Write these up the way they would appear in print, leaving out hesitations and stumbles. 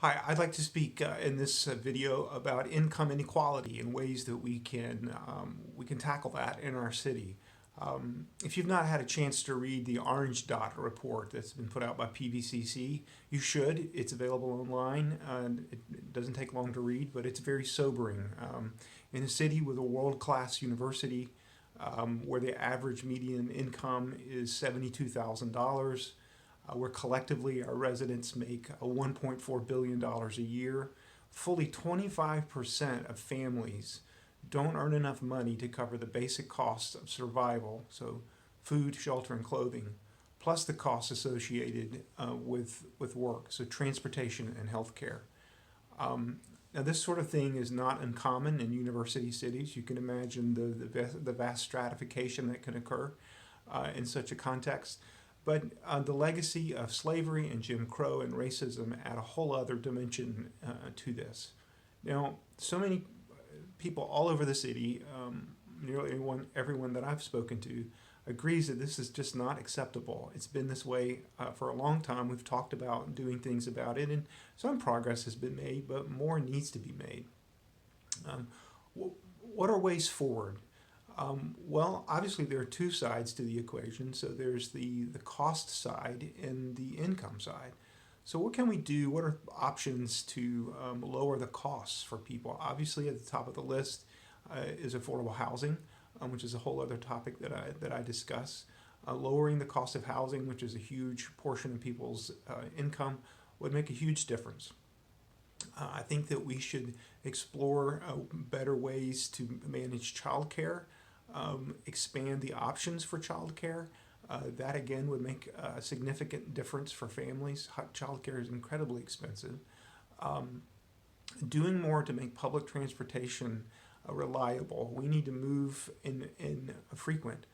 Hi, I'd like to speak in this video about income inequality and ways that we can tackle that in our city. If you've not had a chance to read the Orange Dot report that's been put out by PVCC, you should. It's available online. It doesn't take long to read, but it's very sobering. In a city with a world-class university, where the average median income is $72,000, where collectively our residents make $1.4 billion a year. Fully 25% of families don't earn enough money to cover the basic costs of survival, so food, shelter, and clothing, plus the costs associated with work, so transportation and healthcare. Now, this sort of thing is not uncommon in university cities. You can imagine the vast stratification that can occur in such a context. But the legacy of slavery and Jim Crow and racism add a whole other dimension to this. Now, so many people all over the city, nearly everyone that I've spoken to, agrees that this is just not acceptable. It's been this way for a long time. We've talked about doing things about it, and some progress has been made, but more needs to be made. What are ways forward? Well, obviously there are two sides to the equation. So there's the cost side and the income side. So what can we do? What are options to lower the costs for people? Obviously, at the top of the list is affordable housing, which is a whole other topic that I discuss. Lowering the cost of housing, which is a huge portion of people's income, would make a huge difference. I think that we should explore better ways to manage childcare, expand the options for childcare. That again would make a significant difference for families. Childcare is incredibly expensive. Doing more to make public transportation reliable. We need to move in frequent,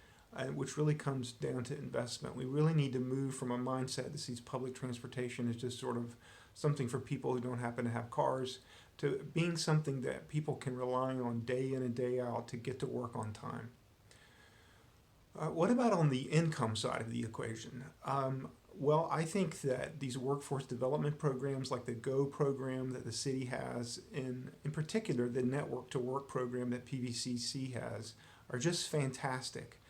which really comes down to investment. We really need to move from a mindset that sees public transportation as just sort of something for people who don't happen to have cars, to being something that people can rely on day in and day out to get to work on time. What about on the income side of the equation? Well, I think that these workforce development programs like the GO program that the city has, in particular the Network to Work program that PVCC has, are just fantastic.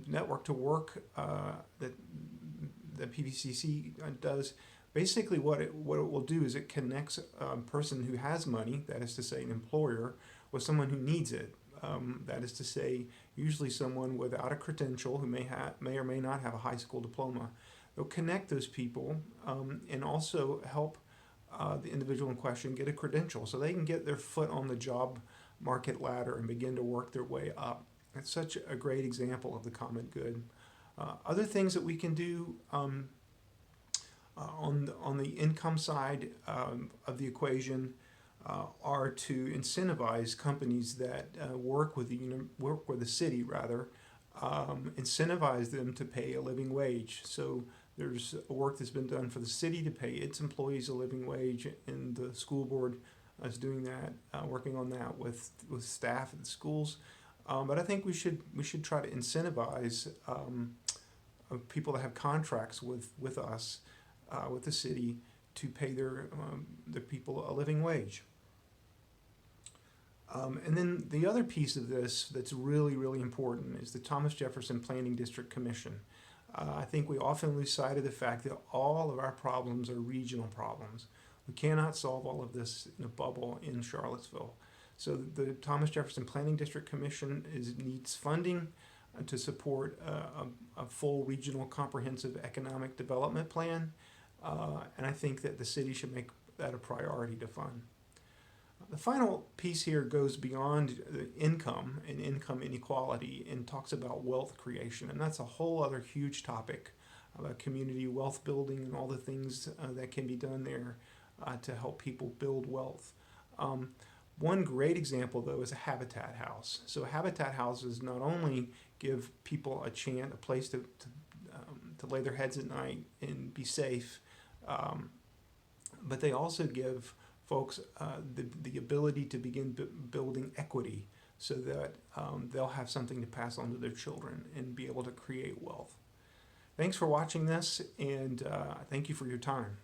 Network to Work that PVCC does, basically what it will do is it connects a person who has money, that is to say an employer, with someone who needs it. That is to say, usually someone without a credential who may or may not have a high school diploma. They'll connect those people and also help the individual in question get a credential so they can get their foot on the job market ladder and begin to work their way up. It's such a great example of the common good. Other things that we can do on the income side of the equation are to incentivize companies that work with the city rather, incentivize them to pay a living wage. So there's work that's been done for the city to pay its employees a living wage, and the school board is doing that, working on that with staff at the schools. But I think we should try to incentivize people that have contracts with us, with the city, to pay their people a living wage. And then the other piece of this that's really, really important is the Thomas Jefferson Planning District Commission. I think we often lose sight of the fact that all of our problems are regional problems. We cannot solve all of this in a bubble in Charlottesville. So the Thomas Jefferson Planning District Commission needs funding to support a full regional comprehensive economic development plan. And I think that the city should make that a priority to fund. The final piece here goes beyond the income and income inequality and talks about wealth creation. And that's a whole other huge topic about community wealth building and all the things that can be done there to help people build wealth. One great example, though, is a habitat house. So habitat houses not only give people a place to lay their heads at night and be safe, but they also give folks the ability to begin building equity so that they'll have something to pass on to their children and be able to create wealth. Thanks for watching this, and thank you for your time.